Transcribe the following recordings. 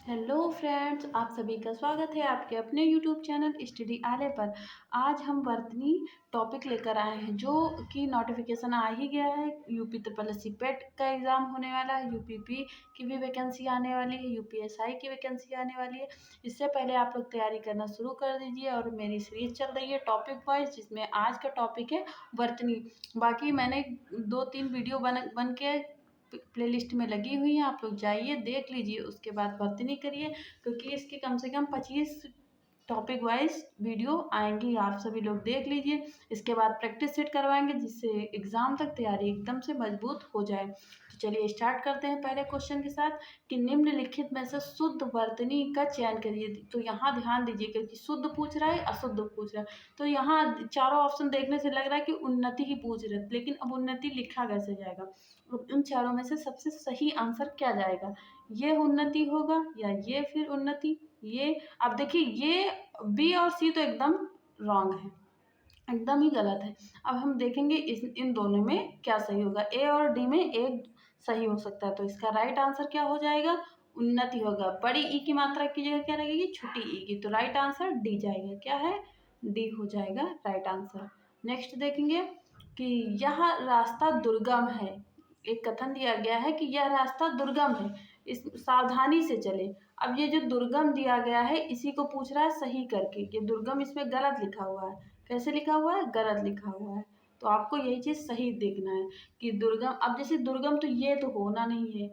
Hello friends, आप सभी का स्वागत है आपके अपने यूट्यूब चैनल स्टडी आले पर। आज हम वर्तनी टॉपिक लेकर आए हैं जो कि नोटिफिकेशन आ ही गया है। यूपी ट्रिपल एस सी पेट का एग्ज़ाम होने वाला है, यूपीपी की भी वैकेंसी आने वाली है, यूपीएसआई की वैकेंसी आने वाली है। इससे पहले आप लोग तैयारी करना शुरू कर दीजिए। और मेरी सीरीज चल रही है टॉपिक वाइज, जिसमें आज का टॉपिक है वर्तनी। बाकी मैंने 2-3 वीडियो बन के प्लेलिस्ट में लगी हुई हैं, आप लोग जाइए देख लीजिए, उसके बाद वर्तनी करिए, क्योंकि इसके कम से कम 25 टॉपिक वाइज वीडियो आएंगी, आप सभी लोग देख लीजिए। इसके बाद प्रैक्टिस सेट करवाएंगे, जिससे एग्ज़ाम तक तैयारी एकदम से मजबूत हो जाए। तो चलिए स्टार्ट करते हैं पहले क्वेश्चन के साथ कि निम्नलिखित में से शुद्ध वर्तनी का चयन करिए। तो यहाँ ध्यान दीजिए, क्योंकि शुद्ध पूछ रहा है, अशुद्ध पूछ रहा है। तो यहाँ चारों ऑप्शन देखने से लग रहा है कि उन्नति ही पूछ रहे, लेकिन अब उन्नति लिखा कैसे जाएगा। अब इन चारों में से सबसे सही आंसर क्या जाएगा? ये उन्नति होगा या ये फिर उन्नति? ये अब देखिए, ये बी और सी तो एकदम रॉन्ग है, एकदम ही गलत है। अब हम देखेंगे इन दोनों में क्या सही होगा। ए और डी में एक सही हो सकता है, तो इसका राइट आंसर क्या हो जाएगा? उन्नति होगा। बड़ी ई की मात्रा की जगह क्या लगेगी? छोटी ई की। तो राइट आंसर डी जाएगा। क्या है? डी हो जाएगा राइट आंसर। नेक्स्ट देखेंगे कि यह रास्ता दुर्गम है। एक कथन दिया गया है कि यह रास्ता दुर्गम है, इस सावधानी से चले। अब ये जो दुर्गम दिया गया है, इसी को पूछ रहा है सही करके। ये दुर्गम इसमें गलत लिखा हुआ है। कैसे लिखा हुआ है? गलत लिखा हुआ है। तो आपको यही चीज़ सही देखना है कि दुर्गम, अब जैसे दुर्गम तो ये तो होना नहीं है,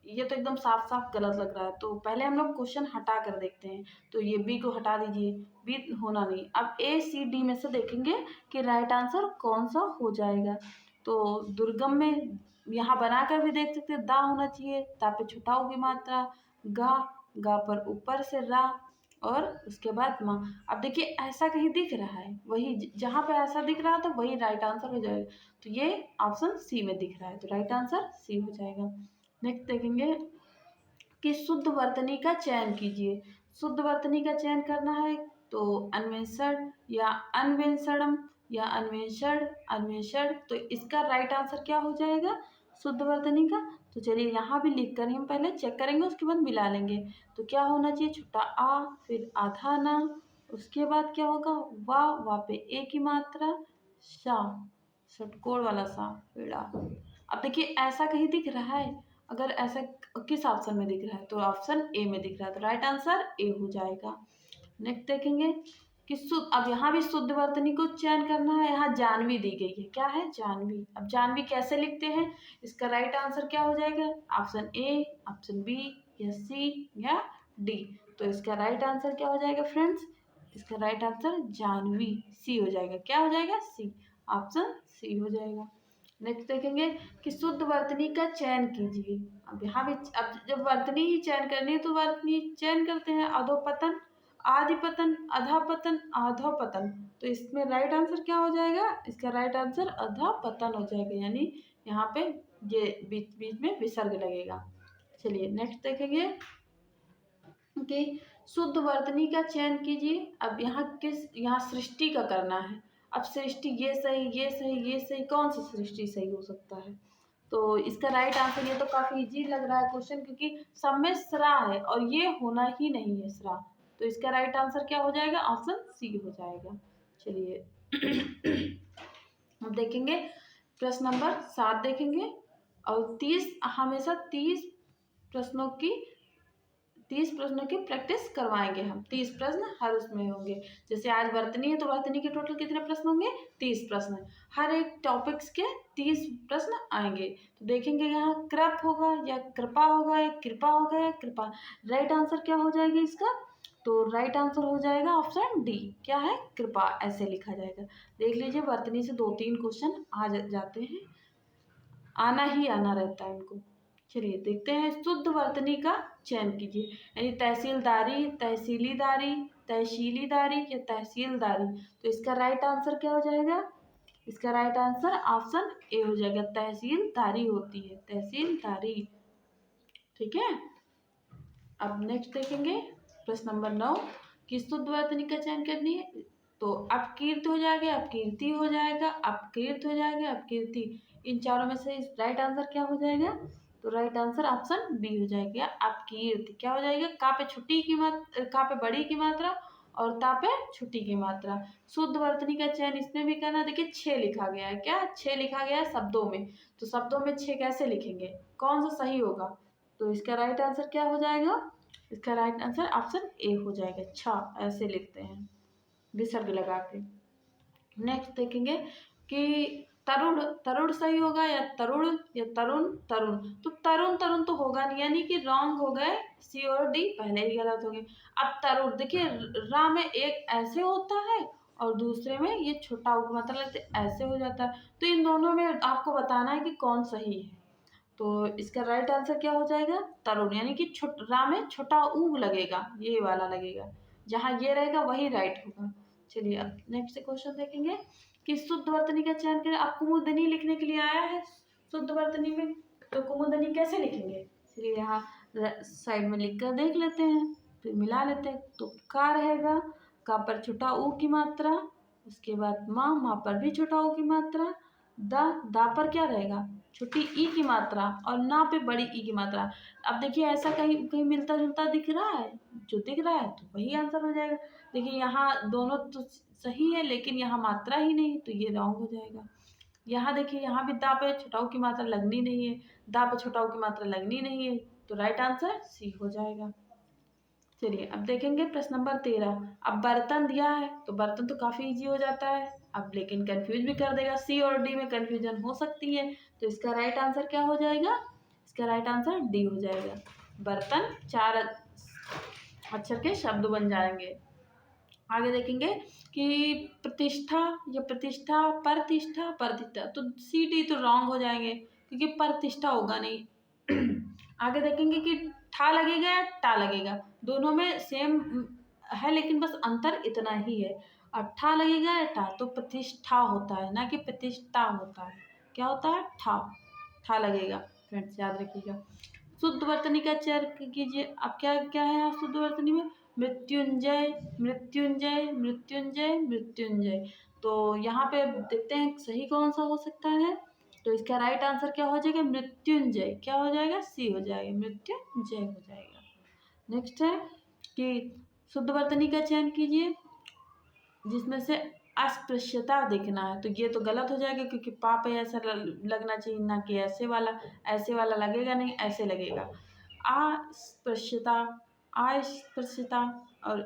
ये तो एकदम साफ साफ गलत लग रहा है। तो पहले हम लोग क्वेश्चन हटा कर देखते हैं। तो ये बी को हटा दीजिए, बी होना नहीं। अब ए सी डी में से देखेंगे कि राइट आंसर कौन सा हो जाएगा। तो दुर्गम में यहाँ बना कर भी देख सकते हैं, दा होना चाहिए, ता पे छुटा होगी मात्रा, गा, गा पर ऊपर से रा, और उसके बाद माँ। अब देखिए ऐसा कहीं दिख रहा है, वही जहाँ पे ऐसा दिख रहा है तो वही राइट आंसर हो जाएगा। तो ये ऑप्शन सी में दिख रहा है, तो राइट आंसर सी हो जाएगा। नेक्स्ट देखेंगे कि शुद्ध वर्तनी का चयन कीजिए। शुद्ध वर्तनी का चयन करना है तो अन्वेषण या अन्वेषणम या अन्वेषण अन्वेषण, तो इसका राइट आंसर क्या हो जाएगा शुद्ध वर्तनी का? तो चलिए यहाँ भी लिख कर हम पहले चेक करेंगे, उसके बाद मिला लेंगे। तो क्या होना चाहिए? छोटा आ, फिर आधा ना, उसके बाद क्या होगा? वाह पे ए की मात्रा, शा, षटकोण वाला सा, पेड़ा। अब देखिए ऐसा कहीं दिख रहा है, अगर ऐसा किस ऑप्शन में दिख रहा है? तो ऑप्शन ए में दिख रहा है, तो राइट आंसर ए हो जाएगा। नेक्स्ट देखेंगे कि शुद्ध, अब यहाँ भी शुद्ध वर्तनी को चयन करना है। यहाँ जानवी दी गई है, क्या है? जानवी। अब जानवी कैसे लिखते हैं? इसका राइट आंसर क्या हो जाएगा? ऑप्शन ए, ऑप्शन बी, या सी, या डी। तो इसका राइट आंसर क्या हो जाएगा फ्रेंड्स? इसका राइट आंसर जानवी, सी हो जाएगा। क्या हो जाएगा? सी, ऑप्शन सी हो जाएगा। नेक्स्ट देखेंगे कि शुद्ध वर्तनी का चयन कीजिए। अब यहाँ भी, अब जब वर्तनी ही चयन करनी है तो वर्तनी चयन करते हैं। अधोपतन, आदिपतन, अधापतन, अधोपतन। तो इसमें राइट आंसर क्या हो जाएगा? इसका राइट आंसर अधपतन हो जाएगा, यानी यहाँ पे ये बीच बीच में विसर्ग लगेगा। चलिए नेक्स्ट देखेंगे कि शुद्ध वर्तनी का चयन कीजिए। अब यहाँ सृष्टि का करना है। अब सृष्टि, ये सही, ये सही, ये सही, कौन सा सृष्टि सही हो सकता है? तो इसका राइट आंसर, ये तो काफी इजी लग रहा है क्वेश्चन, क्योंकि सब में स्रा है और ये होना ही नहीं है स्रा। तो इसका राइट आंसर क्या हो जाएगा? ऑप्शन सी हो जाएगा। चलिए हम देखेंगे प्रश्न नंबर 7 देखेंगे। और 30, हमेशा 30 प्रश्नों की प्रैक्टिस करवाएंगे हम। 30 प्रश्न हर उसमें होंगे। जैसे आज वर्तनी है तो वर्तनी के टोटल कितने प्रश्न होंगे? 30 प्रश्न। हर एक टॉपिक्स के 30 प्रश्न आएंगे। तो देखेंगे यहाँ कृप होगा या कृपा होगा या कृपा होगा या कृपा। राइट आंसर क्या हो जाएगा इसका? तो राइट आंसर हो जाएगा ऑप्शन डी। क्या है? कृपा, ऐसे लिखा जाएगा। देख लीजिए वर्तनी से 2-3 क्वेश्चन आ जाते हैं, आना ही आना रहता है उनको। चलिए देखते हैं, शुद्ध वर्तनी का चयन कीजिए। यानी तहसीलदारी, तहसीलीदारी, तहसीलीदारी या तहसीलदारी। तो इसका राइट आंसर क्या हो जाएगा? इसका राइट आंसर ऑप्शन ए हो जाएगा, तहसीलदारी होती है, तहसीलदारी। ठीक है। अब नेक्स्ट देखेंगे प्रश्न नंबर 9 कि शुद्ध वर्तनी का चयन करनी है। तो अपकीर्त हो जाएगा, अपकीर्ति हो जाएगा, अपकीर्त हो जाएगा, अपकीर्ति। इन चारों में से राइट आंसर क्या हो जाएगा? तो राइट आंसर ऑप्शन बी हो जाएगा। अपकीर्ति क्या हो जाएगा? का पे छुट्टी की मात्रा, का पे बड़ी की मात्रा और ता पे छुट्टी की मात्रा। शुद्ध वर्तनी का चयन इसमें भी करना। देखिए 6 लिखा गया है, क्या 6 लिखा गया है शब्दों में, तो शब्दों में 6 कैसे लिखेंगे, कौन सा सही होगा? तो इसका राइट आंसर क्या हो जाएगा? इसका राइट आंसर ऑप्शन ए हो जाएगा। अच्छा ऐसे लिखते हैं विसर्ग लगा के। नेक्स्ट देखेंगे कि तरुण, तरुण सही होगा या तरुण या तरुण तरुण। तो तरुण तरुण तो होगा नहीं, यानी कि रॉन्ग हो गए, सी और डी पहले ही गलत हो गए। अब तरुण देखिए रा में एक ऐसे होता है और दूसरे में ये छोटा उ मतलब ऐसे हो जाता है, तो इन दोनों में आपको बताना है कि कौन सही है। तो इसका राइट आंसर क्या हो जाएगा? तरुण, यानी कि रा में छोटा ऊ लगेगा, ये वाला लगेगा, जहाँ ये रहेगा वही राइट होगा। चलिए अब नेक्स्ट क्वेश्चन देखेंगे कि शुद्ध वर्तनी का चयन करें। अब कुमुदनी लिखने के लिए आया है शुद्ध वर्तनी में, तो कुमुदनी कैसे लिखेंगे? चलिए यहाँ साइड में लिख कर देख लेते हैं, फिर मिला लेते हैं। तो का रहेगा, का पर छोटा ऊ की मात्रा, उसके बाद माँ, माँ पर भी छोटा ऊ की मात्रा, दा पर क्या रहेगा? छोटी ई की मात्रा और ना पे बड़ी ई की मात्रा। अब देखिए ऐसा कहीं कहीं मिलता जुलता दिख रहा है, जो दिख रहा है तो वही आंसर हो जाएगा। देखिए यहाँ दोनों तो सही है, लेकिन यहाँ मात्रा ही नहीं, तो ये रॉन्ग हो जाएगा। यहाँ देखिए यहाँ भी दा पे छोटाऊ की मात्रा लगनी नहीं है, दा पे छोटाऊ की मात्रा लगनी नहीं है, तो राइट आंसर सी हो जाएगा। चलिए अब देखेंगे प्रश्न नंबर 13। अब बर्तन दिया है, तो बर्तन तो काफ़ी इजी हो जाता है, अब लेकिन कंफ्यूज भी कर देगा, सी और डी में कंफ्यूजन हो सकती है, तो इसका राइट आंसर क्या हो जाएगा? इसका राइट आंसर डी हो जाएगा। बर्तन 4 अक्षर के शब्द बन जाएंगे। आगे देखेंगे कि प्रतिष्ठा या प्रतिष्ठा, प्रतिष्ठा, प्रतिष्ठा, तो सी डी तो रॉन्ग हो जाएंगे क्योंकि प्रतिष्ठा होगा नहीं। आगे देखेंगे कि ठा लगेगा या टा लगेगा, दोनों में सेम है लेकिन बस अंतर इतना ही है। अब ठा लगेगा या टा, तो प्रतिष्ठा होता है ना कि प्रतिष्ठा होता है। क्या होता है? ठा, ठा लगेगा। फ्रेंड्स याद रखिएगा। शुद्ध वर्तनी का चयन कीजिए। अब क्या क्या है यहाँ शुद्ध वर्तनी में? मृत्युंजय, मृत्युंजय, मृत्युंजय, मृत्युंजय। तो यहाँ पे देखते हैं सही कौन सा हो सकता है, तो इसका राइट आंसर क्या हो जाएगा? मृत्युंजय। क्या हो जाएगा? सी हो जाएगा, मृत्युंजय हो जाएगा। नेक्स्ट है कि शुद्ध वर्तनी का चयन कीजिए जिसमें से अस्पृश्यता देखना है, तो ये तो गलत हो जाएगा क्योंकि पा पे ऐसा लगना चाहिए, ना कि ऐसे वाला लगेगा नहीं, ऐसे लगेगा। अस्पृश्यता, अस्पृश्यता और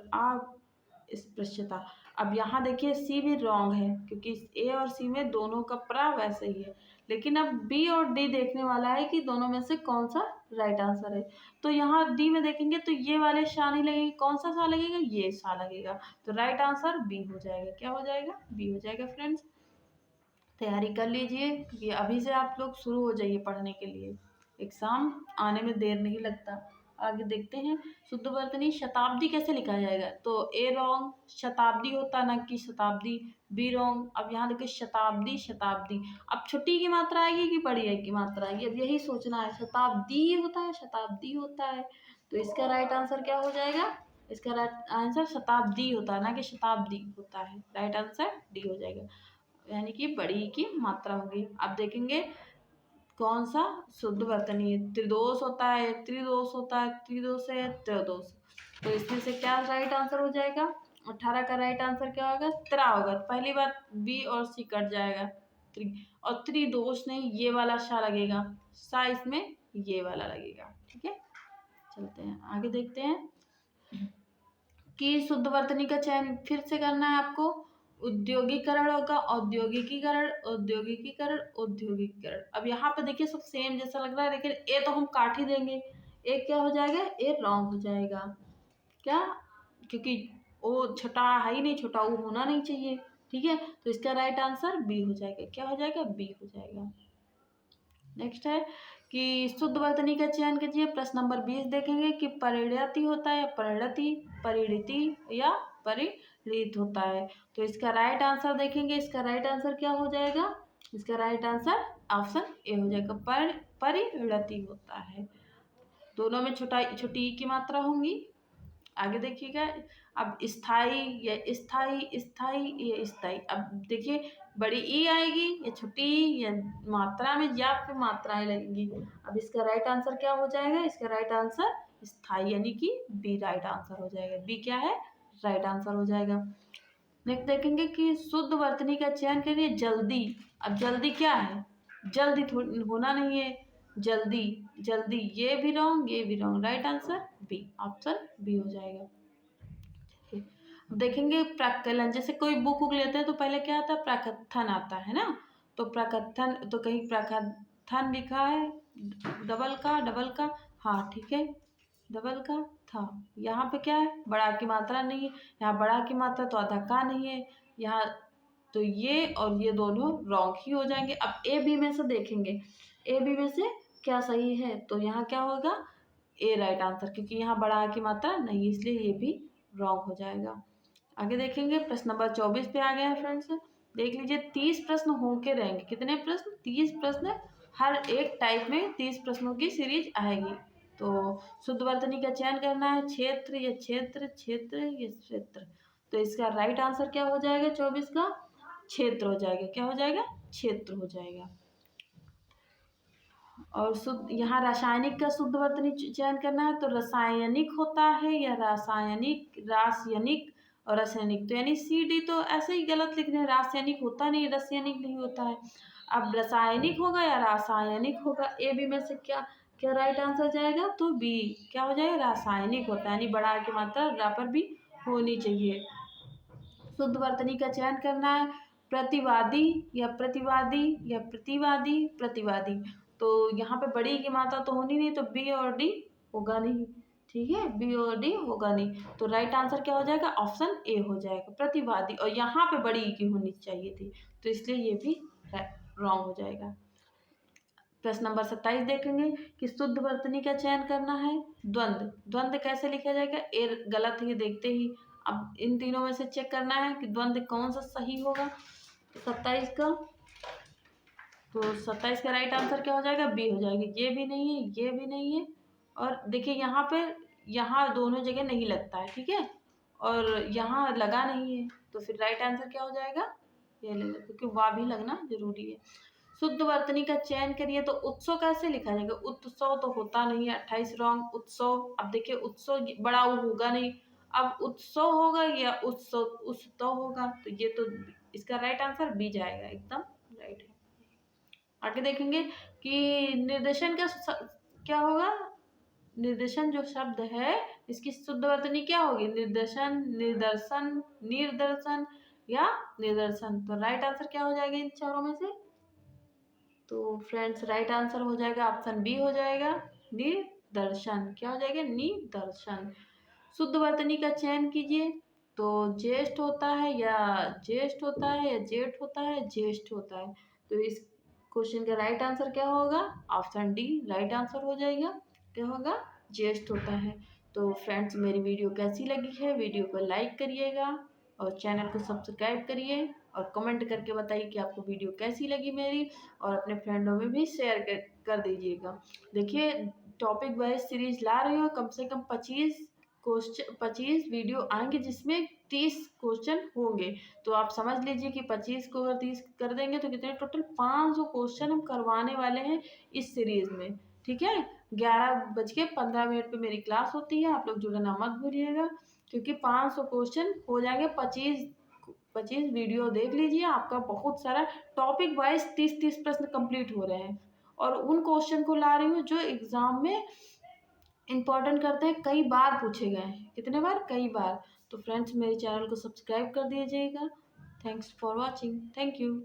अस्पृश्यता। अब यहाँ देखिए सी भी रॉन्ग है क्योंकि ए और सी में दोनों का प्रा वैसे ही है, लेकिन अब बी और डी देखने वाला है कि दोनों में से कौन सा राइट आंसर है। तो यहाँ डी में देखेंगे तो ये वाले शा नहीं लगेंगे, कौन सा सा लगेगा? ये शा लगेगा, तो राइट आंसर बी हो जाएगा। क्या हो जाएगा? बी हो जाएगा। फ्रेंड्स तैयारी कर लीजिए क्योंकि अभी से आप लोग शुरू हो जाइए पढ़ने के लिए, एग्ज़ाम आने में देर नहीं लगता। आगे देखते हैं शुद्ध वर्तनी शताब्दी कैसे लिखा जाएगा, तो ए रॉन्ग, शताब्दी होता ना कि शताब्दी, बी रॉन्ग। अब यहाँ देखिए शताब्दी, शताब्दी, अब छोटी की मात्रा आएगी कि बड़ी की मात्रा आएगी, अब यही सोचना है। शताब्दी होता है, शताब्दी होता है, तो इसका राइट आंसर क्या हो जाएगा? इसका राइट आंसर शताब्दी होता है ना कि शताब्दी होता है, राइट आंसर डी हो जाएगा, यानी कि बड़ी की मात्रा होगी। अब देखेंगे कौन सा शुद्ध वर्तनी है। त्रिदोष होता है, त्रिदोष होता है, त्रिदोष है, त्रयोदोष, तो इसमें से क्या राइट आंसर हो जाएगा? 18 का राइट आंसर क्या होगा? त्रा होगा। पहली बात बी और सी कट जाएगा, त्रि, और त्रिदोष नहीं, ये वाला शा लगेगा, सा इसमें ये वाला लगेगा। ठीक है, चलते हैं आगे देखते हैं कि शुद्ध वर्तनी का चयन फिर से करना है आपको। उद्योगीकरण होगा, औद्योगिकीकरण, औद्योगिकीकरण, औद्योगिकीकरण। अब यहाँ पे देखिए सब सेम जैसा लग रहा है, लेकिन ए तो हम काट ही देंगे, ए क्या हो जाएगा? ए रॉन्ग हो जाएगा। क्या? क्योंकि ओ छोटा है ही नहीं, छोटा वो होना नहीं चाहिए। ठीक है, तो इसका राइट आंसर बी हो जाएगा। क्या हो जाएगा? बी हो जाएगा। नेक्स्ट है कि शुद्ध वर्तनी का चयन कीजिए। प्रश्न नंबर 20 देखेंगे कि परिणति होता है, परिणति, परिणति या परिणित होता है, तो इसका राइट आंसर देखेंगे। इसका राइट आंसर क्या हो जाएगा? इसका राइट आंसर ऑप्शन ए हो जाएगा, परिणति होता है। दोनों में छोटी की मात्रा होंगी। आगे देखिएगा अब स्थाई या स्थाई, स्थाई या स्थाई। अब देखिए बड़ी ई आएगी या छोटी ई, या मात्रा में या फिर मात्राएं लगेंगी। अब इसका राइट आंसर क्या हो जाएगा? इसका राइट आंसर स्थाई यानी कि बी राइट आंसर हो जाएगा। बी क्या है? राइट आंसर हो जाएगा। नेक्स्ट देखेंगे कि शुद्ध वर्तनी का चयन करिए जल्दी। अब जल्दी क्या है? जल्दी होना नहीं है, जल्दी जल्दी, ये भी रॉन्ग ये भी wrong. Right answer B, option B हो जाएगा। अब देखेंगे प्राक्कलन, जैसे कोई बुक उक लेते हैं तो पहले क्या आता है? प्रकथन आता है ना। तो प्रकथन, तो कहीं प्रकथन लिखा है डबल का, हाँ ठीक है, डबल का था। यहाँ पे क्या है? बड़ा की मात्रा नहीं है, यहाँ बड़ा की मात्रा तो आधा का नहीं है यहाँ, तो ये और ये दोनों रॉन्ग ही हो जाएंगे। अब ए बी में से देखेंगे, ए बी में से क्या सही है? तो यहाँ क्या होगा? ए राइट आंसर, क्योंकि यहाँ बड़ा की मात्रा नहीं, इसलिए ये भी रॉन्ग हो जाएगा। आगे देखेंगे प्रश्न नंबर 24 पे आ गए हैं फ्रेंड्स। देख लीजिए 30 प्रश्न होके रहेंगे। कितने प्रश्न? 30 प्रश्न। हर एक टाइप में 30 प्रश्नों की सीरीज आएगी। तो शुद्ध वर्तनी का चयन करना है, क्षेत्र या क्षेत्र, क्षेत्र या क्षेत्र। तो इसका राइट आंसर क्या हो जाएगा? 24 का क्षेत्र हो जाएगा। क्या हो जाएगा? क्षेत्र हो जाएगा। और शुद्ध, यहाँ रासायनिक का शुद्ध वर्तनी चयन करना है, तो रासायनिक होता है या रासायनिक, रासायनिक और रासायनिक, तो यानी सी डी तो ऐसे ही गलत लिख रहे हैं, रासायनिक होता नहीं, रासायनिक नहीं होता है। अब रासायनिक होगा या रासायनिक होगा? ए बी में से क्या क्या राइट आंसर जाएगा? तो बी क्या हो जाएगा? रासायनिक होता है, यानी बड़ा की मात्रा रा पर भी होनी चाहिए। शुद्ध वर्तनी का चयन करना है, प्रतिवादी या प्रतिवादी या प्रतिवादी, प्रतिवादी। तो यहाँ पे बड़ी की मात्रा तो होनी नहीं, तो बी और डी होगा नहीं, ठीक है, बी और डी होगा नहीं। तो राइट आंसर क्या हो जाएगा? ऑप्शन ए हो जाएगा, प्रतिवादी। और यहाँ पे बड़ी की होनी चाहिए थी, तो इसलिए ये भी रॉन्ग हो जाएगा। प्रश्न नंबर 27 देखेंगे कि शुद्ध वर्तनी का चयन करना है, द्वंद्व। द्वंद्व कैसे लिखा जाएगा? ए गलत है देखते ही। अब इन तीनों में से चेक करना है कि द्वंद्व कौन सा सही होगा। 27 का, तो 27 का राइट आंसर क्या हो जाएगा? बी हो जाएगा। ये भी नहीं है, ये भी नहीं है, और देखिए यहाँ पे, यहाँ दोनों जगह नहीं लगता है, ठीक है, और यहाँ लगा नहीं है, तो फिर राइट आंसर क्या हो जाएगा? ये लगेगा, क्योंकि वह भी लगना जरूरी है। शुद्ध वर्तनी का चयन करिए, तो उत्सव कैसे लिखा जाएगा? उत्सव तो होता नहीं है, 28 रॉन्ग। उत्सव, अब देखिए उत्सव बड़ा होगा नहीं, अब उत्सव होगा या उत्सव उत्सव होगा, तो ये तो इसका राइट आंसर बी जाएगा, एकदम राइट है। आगे देखेंगे कि निर्देशन का क्या होगा? निर्देशन जो शब्द है, इसकी शुद्ध वर्तनी क्या होगी? निर्देशन, निर्दर्शन, निर्दर्शन या निर्दर्शन। तो राइट आंसर क्या हो जाएगा इन चारों में से? तो फ्रेंड्स राइट आंसर हो जाएगा ऑप्शन बी हो जाएगा, निदर्शन। क्या हो जाएगा? निदर्शन। शुद्ध वर्तनी का चयन कीजिए, तो ज्येष्ठ होता है या ज्येष्ठ होता है या जेठ होता है, ज्येष्ठ होता है। तो इस क्वेश्चन का राइट आंसर क्या होगा? ऑप्शन डी राइट आंसर हो जाएगा। क्या होगा? ज्येष्ठ होता है। तो फ्रेंड्स मेरी वीडियो कैसी लगी है? वीडियो को लाइक करिएगा और चैनल को सब्सक्राइब करिए, और कमेंट करके बताइए कि आपको वीडियो कैसी लगी मेरी, और अपने फ्रेंडों में भी शेयर कर दीजिएगा। देखिए टॉपिक वाइज सीरीज ला रही हूँ, कम से कम 25 वीडियो आएंगे जिसमें 30 क्वेश्चन होंगे। तो आप समझ लीजिए कि 25 को अगर 30 कर देंगे तो कितने टोटल 500 क्वेश्चन हम करवाने वाले हैं इस सीरीज में, ठीक है। 11:15 पे मेरी क्लास होती है, आप लोग जुड़ना मत भूलिएगा, क्योंकि 500 क्वेश्चन हो जाएंगे। 25 वीडियो देख लीजिए, आपका बहुत सारा टॉपिक वाइज 30 प्रश्न कंप्लीट हो रहे हैं, और उन क्वेश्चन को ला रही हूँ जो एग्जाम में इम्पोर्टेंट करते हैं, कई बार पूछे गए हैं। कितने बार? कई बार। तो फ्रेंड्स मेरे चैनल को सब्सक्राइब कर दीजिएगा। Thanks for watching, thank you.